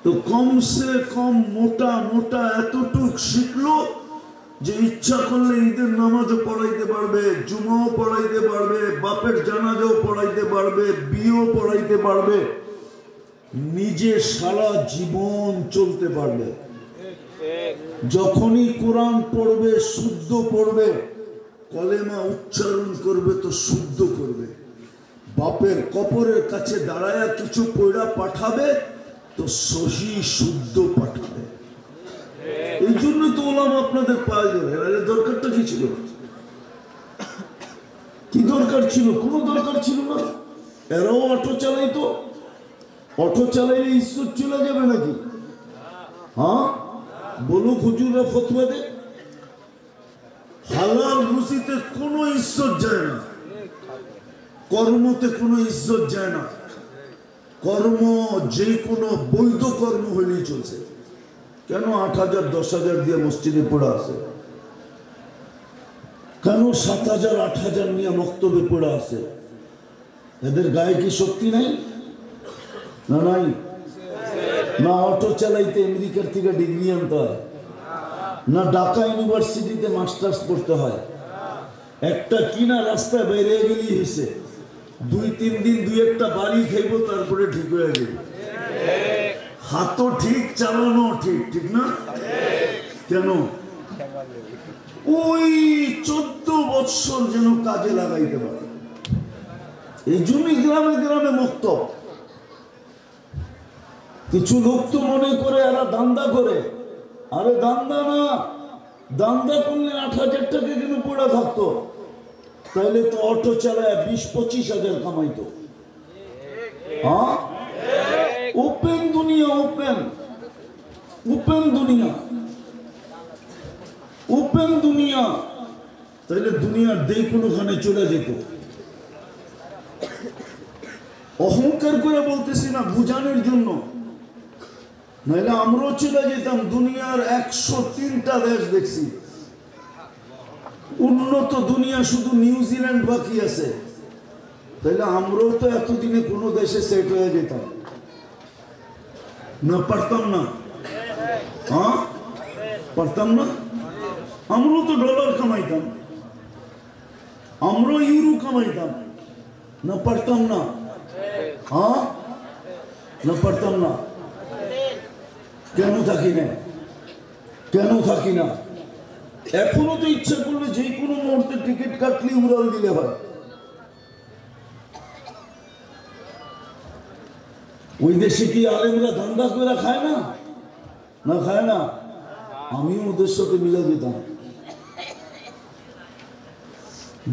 তো কমসে কম মোটা মোটা এতটুক শিখলো যে ইচ্ছা করলে ঈদের নামাজও পড়াইতে পারবে, জুমাও পড়াইতে পারবে, বাপের জানাজাও পড়াইতে পারবে, বিয়েও পড়াইতে পারবে, নিজে সারা জীবন চলতে পারবে। যখনই কোরআন পড়বে শুদ্ধ পড়বে, কলেমা উচ্চারণ করবে তো শুদ্ধ করবে। বাপের কবরের কাছে দাঁড়ায়া কিছু পয়ড়া পাঠাবে তো সহি শুদ্ধ পাঠাবে। এই জন্য তো ওলামা আপনাদের পাওয়া যাবে। দরকারটা কি ছিল? কি দরকার ছিল? কোনো দরকার ছিল না। এরাও অটো চালাইতো। অটো চালাইলে ইজ্জত চলে যাবে নাকি? হ্যাঁ বলুক হুজুররা ফতোয়া দেয়, হালাল রুজিতে কোনো ইজ্জত যায় না, কর্মতে কোনো ইজ্জত যায় না। কর্ম যে কোনো বৈধ কর্ম হইলেই চলছে। কেন 8,000 10,000 দিয়ে মসজিদে পড়া আছে? কেন 7,000 8,000 নিয়ে মক্তবে পড়া আছে? এদের গায়ে কি শক্তি নাই? না নাই? না অটো চালাইতে আমেরিকার থেকে ডিগ্রি আনতে হয়, না ঢাকা ইউনিভার্সিটিতে মাস্টার্স পড়তে হয়। একটা কিনা রাস্তায় বাইরে গেলেই হয়েছে, 2-3 দিন 2-1টা বাড়ি খাইব, তারপরে ঠিক হয়ে যাবে। হাতও ঠিক, চালানো ঠিক, ঠিক না? কেন? ওই 14 বৎসর যেন কাজে লাগাইতে পারে। এই জন্যই গ্রামে গ্রামে মক্তব। কিছু লোক তো মনে করে এরা দান্দা করে। আরে দান্দা না, দান্দা করলে 8,000 টাকা কেন পড়া থাকতো? তাহলে তো অটো চালায় 20-25 হাজার কামাইতো। হ্যাঁ ওপেন দুনিয়া, ওপেন ওপেন দুনিয়া, ওপেন দুনিয়া। তাহলে দুনিয়ার দেই কোনোখানে চলে যেত। অহংকার করে বলতেছি না, বুঝানোর জন্য। নাহলে আমরাও চলে যেতাম। দুনিয়ার 103টা দেশ দেখছি। উন্নত দুনিয়া শুধু নিউজিল্যান্ড বাকি আছে। তাহলে আমরাও তো এতদিনে কোনো দেশে সেট হয়ে যেতাম না? পারতাম না? হ্যাঁ পারতাম না? আমরাও তো ডলার কামাইতাম, আমরাও ইউরো কামাইতাম না? পারতাম না? হ্যাঁ না পারতাম না? কেন থাকি না? কেন থাকি না? এখনো তো ইচ্ছা করলে যে কোনো মুহূর্তে টিকিট কাটলে উড়াল দিলে হয়। ওই দেশে কি আলেমরা ধান্দা করে খায় না? না খায় না? আমিও ওদের সাথে মিলে দিতাম।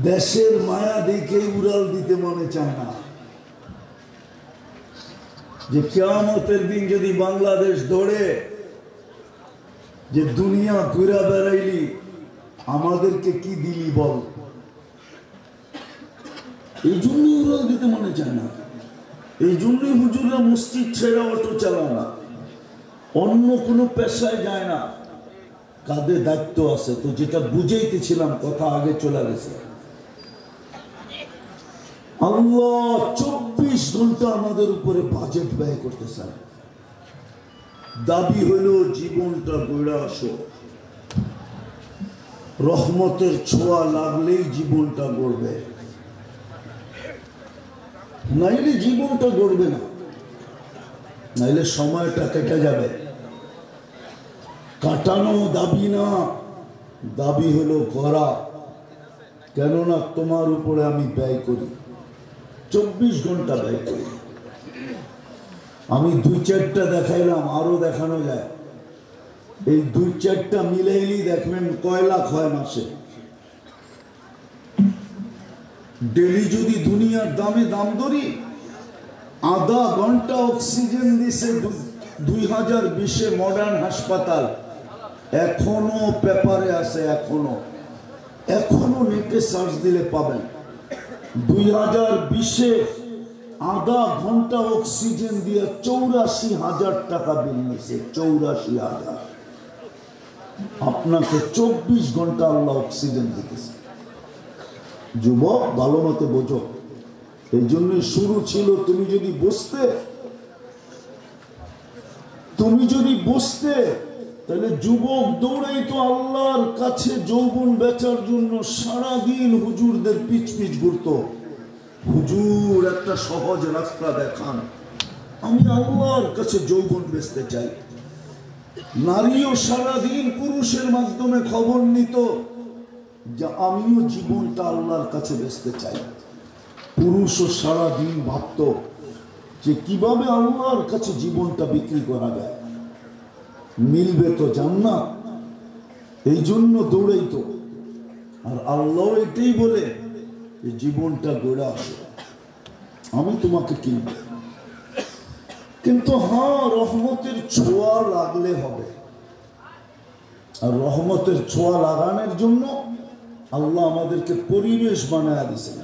দেশের মায়া দেখে উড়াল দিতে মনে চায় না। যে কিয়ামতের দিন যদি বাংলাদেশ ধরে যে দুনিয়া ঘুরা বেড়াইলি আমাদেরকে কি দিলি বল, এই জন্যই উড়াল দিতে মনে চায় না। এই জন্যই হুজুররা মসজিদ ছেড়ে অটো চালায় না, অন্য কোনো পেশায় যায় না। কাদের দায়িত্ব আছে তো, যেটা বুঝাইতেছিলাম কথা আগে চলে গেছে। আল্লাহ 24 ঘন্টা আমাদের উপরে বাজেট ব্যয় করতেছেন। দাবি হলো জীবনটা গড়ে আসো, রহমতের ছোঁয়া লাগলেই জীবনটা গড়বে, নাইলে জীবনটা গড়বে না, নাইলে সময়টা কেটে যাবে। কাটানো দাবি না, দাবি হলো গড়া। কেননা তোমার উপরে আমি ব্যয় করি, 24 ঘন্টা ব্যয় করি। আমি 2-4টা দেখাইলাম, আরো দেখানো যায়। এই 2-4টা মিলাইলেই দেখবেন কয় লাখ হয় মাসে। ডেলি যদি দুনিয়ার দামে দাম ধরি, আধা ঘন্টা অক্সিজেন দিছে 2020-এ মডার্ন হাসপাতাল, এখনো পেপারে আছে, এখনো নেটে সার্চ দিলে পাবেন। 2020-এ আধা ঘন্টা অক্সিজেন দিয়ে 84,000 টাকা বিল নিছে। 84,000। আপনাকে 24 ঘন্টা আল্লাহ অক্সিজেন দিতেছে। যুবক ভালো মতো বোঝো। এই জন্যই শুরু ছিল, তুমি যদি বুঝতে তাহলে যুবক দৌড়াই তো আল্লাহর কাছে যৌবন বেচার জন্য সারাদিন হুজুরদের পিছ ঘুরতো। হুজুর একটা সহজ রাস্তা দেখান, আমি আল্লাহর কাছে যৌবন বেচতে চাই। নারীও সারাদিন পুরুষের মাধ্যমে খবর নিত যে আমিও জীবনটা আল্লাহর কাছে বেচতে চাই। পুরুষও সারাদিন ভাবত যে কিভাবে আল্লাহর কাছে জীবনটা বিক্রি করা যায়, মিলবে তো জান্নাত। এই জন্য দৌড়াইতো। আর আল্লাহ এটাই বলে যে জীবনটা গড়ে আসে, আমি তোমাকে কিনব। কিন্তু হ্যাঁ, রহমতের ছোঁয়া লাগলে হবে। আর রহমতের ছোঁয়া লাগানোর জন্য আল্লাহ আমাদেরকে পরিবেশ বানায় দিয়েছেন।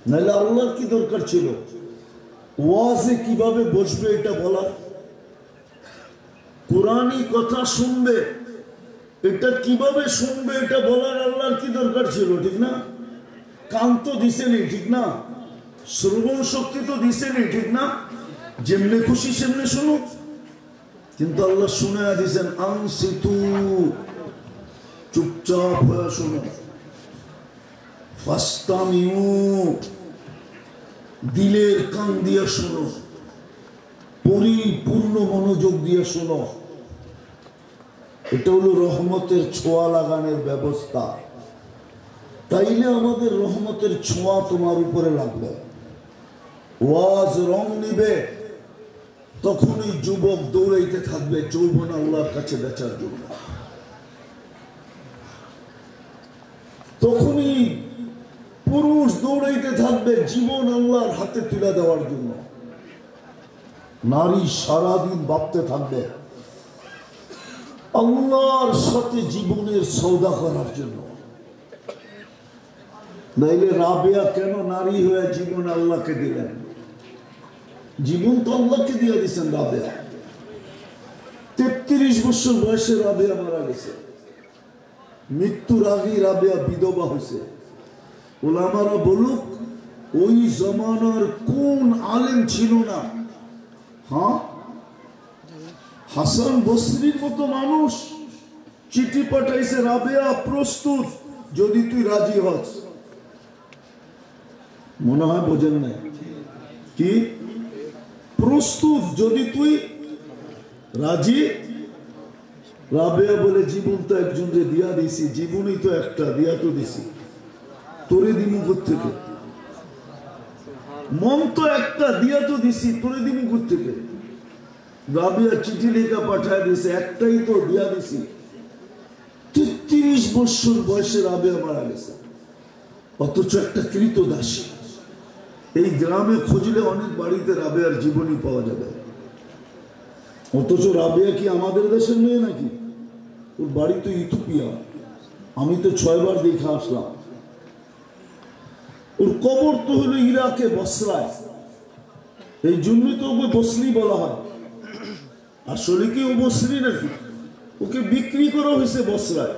নাহলে আল্লাহর কি দরকার ছিল ওয়াজে কিভাবে বসবে এটা বলার? কোরআনী কথা শুনবে, এটা কিভাবে শুনবে এটা বলার আল্লাহর কি দরকার ছিল? ঠিক না? কান তো দিছেনি, ঠিক না? শ্রবণ শক্তি তো দিছেনি, ঠিক না? যেমনে খুশি সেমনে শুনো। কিন্তু আল্লাহ শুনে দিয়েছেন আনসিতু, চুপচাপ হয়ে শোনো। ফাস্তামিউ, দিলের কান দিয়ে শোনো, পরিপূর্ণ মনোযোগ দিয়ে শোনো। এটা হলো রহমতের ছোঁয়া লাগানোর ব্যবস্থা। তাইলে আমাদের রহমতের ছোঁয়া তোমার উপরে লাগবে। ওয়াজ রং নিবে, তখনই যুবক দৌড়াইতে থাকবে যৌবন আল্লাহর কাছে বেচার জন্য। তখনই পুরুষ দৌড়াইতে থাকবে জীবন আল্লাহর হাতে তুলে দেওয়ার জন্য। নারী সারাদিন ভাবতে থাকবে আল্লাহর সাথে জীবনের সৌদা করার জন্য। নাইলে রাবেয়া কেন নারী হয়ে জীবন আল্লাহকে দিলেন? জীবন তো আল্লাহকে দিয়ে দিচ্ছেন। রাবেয়া 33 বছর বয়সে রাবেয়া মারা গেছে। মৃত্যুর আগেই রাবেয়া বিধবা হয়েছে। ওলামারা বলুক ওই জমানার কোন আলেম ছিল না? হ্যাঁ, হাসান বসরির মতো মানুষ চিঠি পাঠাইছে, রাবেয়া প্রস্তুত যদি তুই রাজি হস। মনে হয় বোঝেন নাই কি? প্রস্তুত যদি তুই রাজি রাবেয়া বলে জীবন তো একজনকে দিয়া দিছি, জীবনই তো একটা, দিয়া তো দিছি, তোরে দিমু থেকে, মন তো একটা, দিয়া তো দিছি, তোরে দিমু থেকে। রাবেয়া চিঠি লেখা পাঠায় দিছে, একটাই তো, দিয়া দিছি। 33 বছর বয়সে রাবেয়া মারা গেছে, অথচ একটা কৃতদাসী। এই গ্রামে খুঁজলে অনেক বাড়িতে রাবেয়ার জীবনী পাওয়া যাবে, অথচ রাবেয়া কি আমাদের দেশের মেয়ে নাকি? ওর বাড়ি তো ইথিওপিয়া, আমি তো 6 বার দেখে আসলাম। ওর কবর তো হলো ইরাকে বসরায়, এই জন্যই তো ওকে বসরি বলা হয়। আসলে কি ও বসরি নাকি? ওকে বিক্রি করা হয়েছে বসরায়।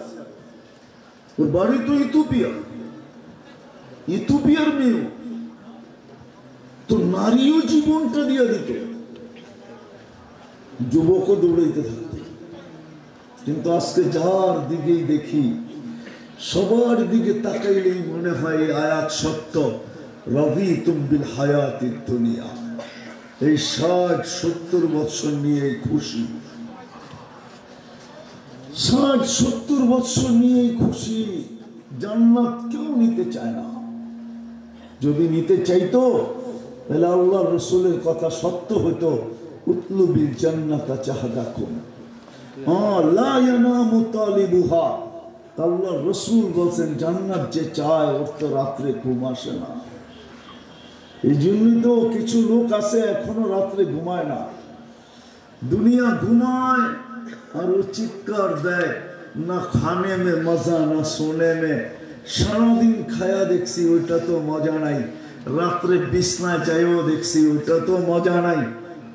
ওর বাড়ি তো ইথিওপিয়া, ইথিওপিয়ার মেয়ে তো, নারীও জীবনটা দিয়ে দিত, যুবকও দৌড়াইতে থাকত। কিন্তু আজকে যার দিকেই দেখি, সবার দিকে তাকাইলেই মনে হয় আয়াত সত্য, রাদিতুম বিল হায়াতিদ দুনিয়া। এই 60-70 বছর নিয়ে খুশি, 60-70 বছর নিয়ে খুশি। জান্নাত কেউ নিতে চায় না। যদি নিতে চাইতো তাহলে আল্লাহ রসুলের কথা সত্য হতো, উতলুবিল জান্নাতা চাহাদাকুম লা ইয়ানামু তালিবুহা। আল্লাহ রসুল বলছেন জান্নাত যে চায় ওর তো রাত্রে ঘুম আসে না। এই জন্যই তো কিছু লোক আছে এখনো রাত্রে ঘুমায় না। দুনিয়া ঘুমায় আর ও চিৎকার দেয়, না খানে মে মজা না সোনে মে। সারাদিন খায়া দেখছি ওইটা তো মজা নাই, রাত্রে বিছনায় যাইও দেখছি ওইটা তো মজা নাই।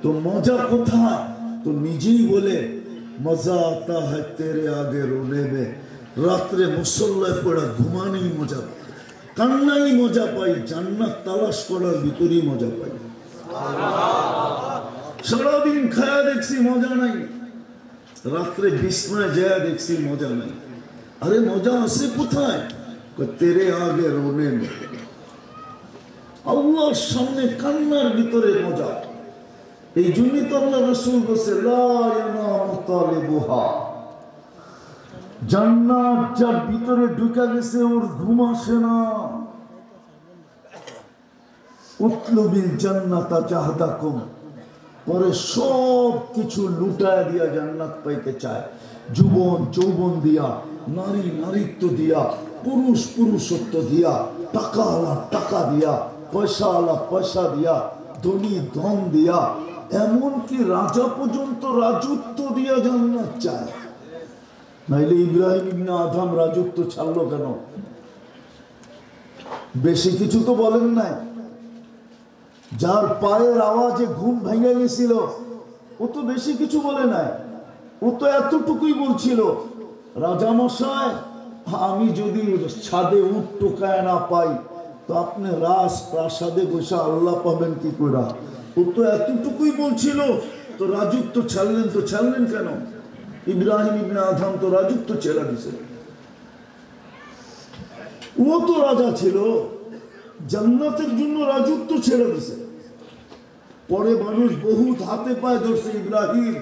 তো মজা কোথায়? তো নিজেই বলে মজা আতা হ্যায় তেরে আগে রোনে মে। রাত্রে মুসল্লায় পড়া ঘুমানেই মজা, কান্নাই মজা পাই, জান্নাত তালাশ করার ভিতরেই মজা পাই। সারাদিন খায়া দেখছি মজা নাই, রাত্রে বিছনায় যায় দেখছি মজা নাই। আরে মজা আছে কোথায়? তেরে আগে রোনে মে, আল্লাহর সামনে কান্নার ভিতরে মজা। এই জন্যই তো আল্লাহ রাসূল বলেছে লা ইয়ানামু তালিবুহা, জান্নাত যার ভিতরে ঢুকে গেছে ওর ঘুম আসে না। উতলুবিল জান্নাতা জাহদাকুম, পরে সব কিছু লুটায় দিয়া জান্নাত পাইতে চায়। যৌবন যৌবন দিয়া, নারী নারীত্ব দিয়া, পুরুষ পুরুষত্ব দিয়া, টাকা আলা টাকা দিয়া, পয়সা আলা পয়সা দিয়া, ধনী ধন দিয়া, এমনকি রাজা পর্যন্ত রাজত্ব দিয়া জান্নাত চায়। নাইলে ইব্রাহিম ইবনে আদম রাজত্ব ছাড়লো কেন? বেশি কিছু তো বলেন নাই। যার পায়ের আওয়াজে ঘুম ভেঙে গেছিল ও তো বেশি কিছু বলে নাই, ও তো এতটুকুই বলছিল, রাজামশাই আমি যদি ছাদে উঠ টোকায় না পাই তো আপনি রাজ প্রাসাদে বসে আল্লাহ পাবেন কি করে? ও তো এতটুকুই বলছিল। তো রাজত্ব ছাড়লেন, তো ছাড়লেন কেন? ইব্রাহিম ইবনে আদম তো রাজত্ব ছেড়ে দিছে, ও তো রাজা ছিল, জান্নাতের জন্য রাজত্ব ছেড়ে দিছে। পরে মানুষ বহুত হাতে পায়ে ধরছে, ইব্রাহিম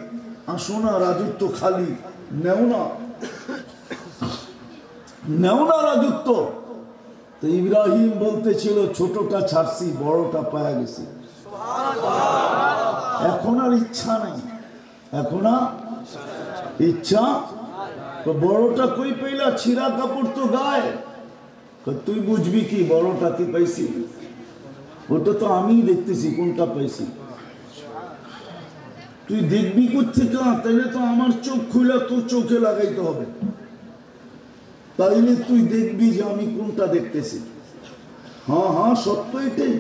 আসো না, রাজত্ব খালি নেও না, নেও না রাজত্ব। তো ইব্রাহিম বলতেছিল ছোটটা ছাড়ছি, বড়টা পায়া গেছি, এখন আর ইচ্ছা নাই, এখন আর ইচ্ছা। তো বড়টা কই পাইলা? ছিঁড়া কাপড় তো গায়ে। তুই বুঝবি কি বড়টা কি পাইছি? ওটা তো আমি দেখতেছি কোনটা পাইছি, তুই দেখবি কোথেকে? তাইলে তো আমার চোখ খুলে তোর চোখে লাগাইতে হবে, তাইলে তুই দেখবি যে আমি কোনটা দেখতেছি। হ্যাঁ হ্যাঁ সত্য এটাই।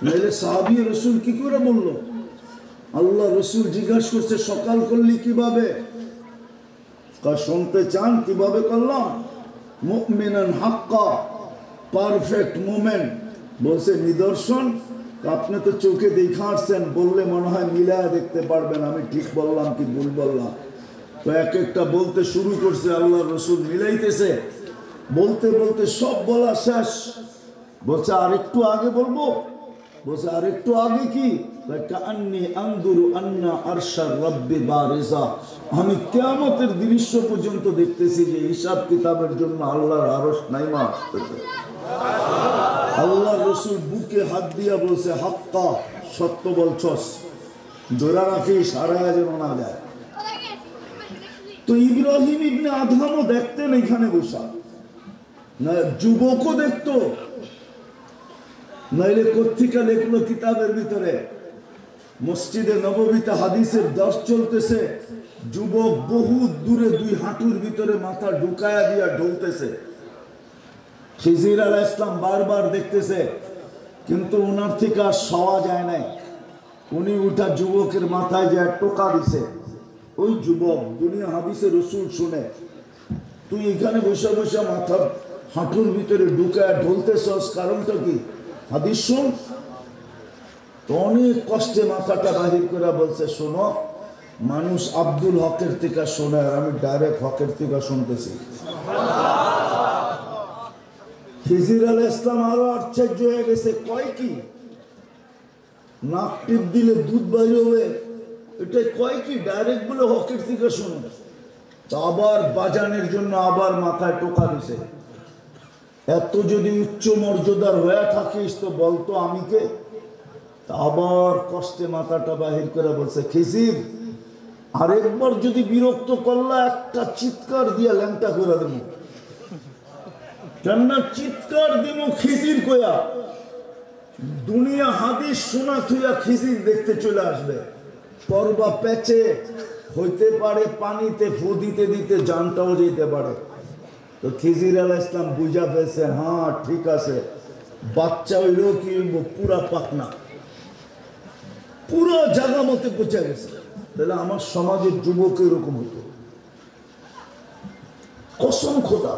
নাইলে সাহাবী রসুল কি করে বললো? আল্লাহ রসুল জিজ্ঞাসা করছে সকাল করলি কিভাবে? শুনতে চান কিভাবে করলাম? মুমিনান হাক্কা, পারফেক্ট মোমেন্ট। বলছে নিদর্শন, আপনি তো চোখে দেখা আসছেন, বললে মনে হয় মিলায় দেখতে পারবেন আমি ঠিক বললাম কি ভুল বললাম। তো এক একটা বলতে শুরু করছে, আল্লাহ রসুল মিলাইতেছে, বলতে বলতে সব বলা শেষ। বলছে আর একটু আগে বলবো? বলছে আর একটু আগে কি, কাআন্নী আনজুরু আন্না আরশার রাব্বি বারিজা, আমি কিয়ামতের দৃশ্য পর্যন্ত দেখতেছি যে হিসাব কিতাবের জন্য আল্লাহর আরশ নাইমা আসতেছে। আল্লাহ রসুল বুকে হাত দিয়া বলছে হাক্কা, সত্য বলছস, জোরা রাখিস হারায়া যেন না যায়। তো ইব্রাহিম ইবনে আদহামও দেখতেন এখানে বসা, না যুবকও দেখতো, নাইলে কোত্থেকে লেখলো কিতাবের ভিতরে। মসজিদে নববীতে হাদিসের দর্শ চলতেছে, যুবক বহু দূরে 2 হাঁটুর ভিতরে মাথা ঢুকায়া দিয়া ঢলতেছে। খিজির আলাইহিস সালাম বারবার দেখতেছে, কিন্তু ওনার থেকে আর সওয়া যায় নাই। উনি উঠা যুবকের মাথায় যায় টোকা দিছে। ওই যুবক দুনিয়া হাদিসে রসুল শুনে, তুই এখানে বসে বসে মাথা হাঁটুর ভিতরে ঢুকায় ঢলতেছস, কারণটা কি? হাদিস শুন। তো অনেক কষ্টে মাথাটা বাহির করে বলছে, শোনো, মানুষ আব্দুল হকের থেকে শোনে, আর আমি ডাইরেক্ট হকের থেকে শুনতেছি। খিজির আলাইহিস সালাম আরো আশ্চর্য হয়ে গেছে, কয় কি? নাক টিপ দিলে দুধ বাইর হবে, এটা কয় কি? ডাইরেক্ট বলে হকের থেকে শুনে। তো আবার বাজানের জন্য আবার মাথায় টোকা দিছে। এত যদি উচ্চ মর্যাদার হয়ে থাকিস তো বলতো আমি কে? আবার কষ্টে মাথাটা বাহির করে বলছে, খিজির আরেকবার যদি বিরক্ত করলা একটা চিৎকার দিয়া ল্যাংটা করে দেব। কেননা চিৎকার দিব খিজির কয়া, দুনিয়া হাদিস শোনা থুইয়া খিজির দেখতে চলে আসবে। পর্বা পেঁচে হইতে পারে, পানিতে ফু দিতে দিতে জানটাও যেতে পারে। তো খিজির আলাইহিস সালাম বুঝা পেয়েছে, হ্যাঁ ঠিক আছে, বাচ্চা হইলেও কি পুরা পাকনা, পুরো জায়গা মতে পৌঁছে গেছে। তাহলে আমার সমাজের যুবক এরকম হতো, কসম খোদা,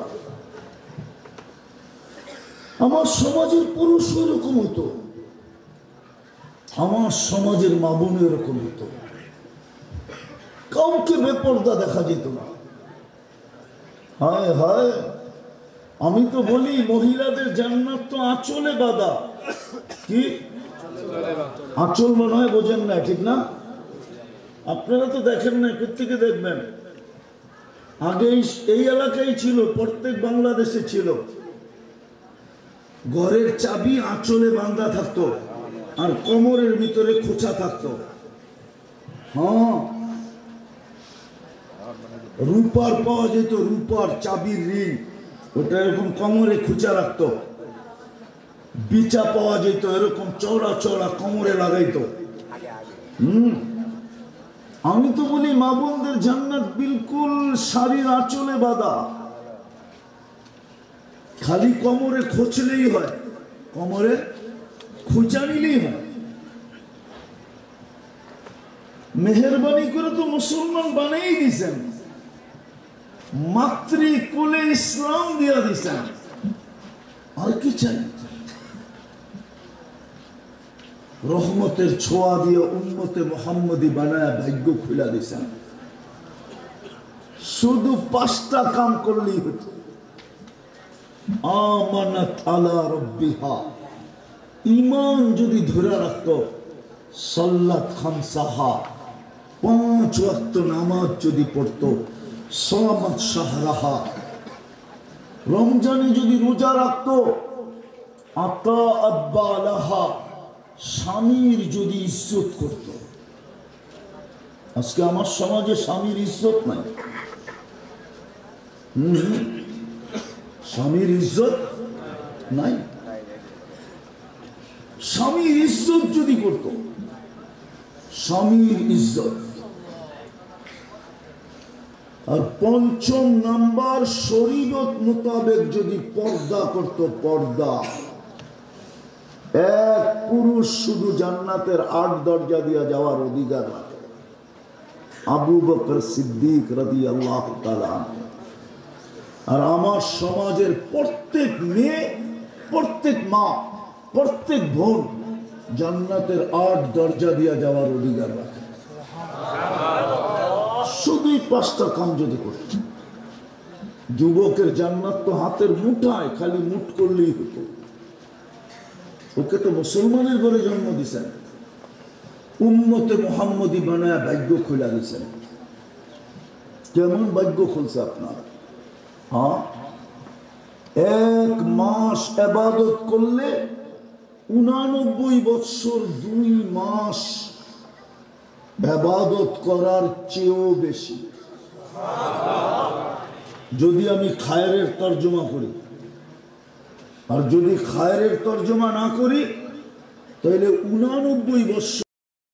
আমার সমাজের পুরুষ এরকম হতো, আমার সমাজের মা বোন এরকম হতো। কাউকে বেপরদা দেখা যেত না। হায় হায়, আমি তো বলি মহিলাদের জান্নাত তো আঁচলে বাঁধা। কি আঁচল মনে হয় বোঝেন না, ঠিক না? আপনারা তো দেখেন না, প্রত্যেকে দেখবেন। আগে এই এলাকায় ছিল, প্রত্যেক বাংলাদেশে ছিল, ঘরের চাবি আঁচলে বাঁধা থাকতো আর কোমরের ভিতরে খোঁচা থাকতো। হ্যাঁ, রূপার পাওয়া যেত, রূপার চাবির রিং, ওটা এরকম কোমরে খুঁচা রাখতো। বিচা পাওয়া যেত, এরকম চওড়া চওড়া কোমরে লাগাইতো। আমি তো বলি মা বোনদের জান্নাত বিলকুল শাড়ির আঁচলে বাঁধা, খালি কোমরে খোঁচলেই হয়, কোমরে খুঁচা নিলেই হয়। মেহেরবানি করে তো মুসলমান বানাই দিছেন, মাতৃকুলে ইসলাম দিয়া দিছেন, আর কি চাই? রহমতের ছোঁয়া দিয়ে উম্মতে মুহাম্মদী বানায় ভাগ্য খুলে দিছেন। শুধু 5টা কাম করলেই হতো। আমানাত আলা রাব্বিহা, ঈমান যদি ধরে রাখতো, সাল্লাত খামসাহা, 5 ওয়াক্ত নামাজ যদি পড়তো, সামাত শাহরাহা, রমজানে যদি রোজা রাখতো, আতা আব্বালাহা, স্বামীর যদি ইজ্জত করত। আজকে আমার সমাজে স্বামীর ইজ্জত নাই। স্বামীর ইজ্জত নাই। স্বামীর ইজ্জত যদি করত, স্বামীর ইজ্জত। আর 5ম নাম্বার, শরীয়ত মোতাবেক যদি পর্দা করত, পর্দা। এক পুরুষ শুধু জান্নাতের 8 দরজা দিয়ে যাওয়ার অধিকার রাখে। আবু বকর সিদ্দিক রাদিয়াল্লাহু তাআলা। আর আমার সমাজের প্রত্যেক মেয়ে, প্রত্যেক মা, প্রত্যেক বোন জান্নাতের 8 দরজা দিয়ে যাওয়ার অধিকার রাখে। শুধুই 5টা কাম যদি করত, যুবকের জান্নাত তো হাতের মুঠায়, খালি মুঠ করলেই হতো। ওকে তো মুসলমানের ঘরে জন্ম দিছেন, উম্মতে মুহাম্মদী বানায় ভাগ্য খুলে দিছেন। কেমন ভাগ্য খুলছে আপনার? হ্যাঁ, 1 মাস ইবাদত করলে 89 বছর 2 মাস ইবাদত করার চেয়েও বেশি। যদি আমি খায়রের তর্জমা করি, আর যদি খায়রের তর্জমা না করি তাহলে 89 বছর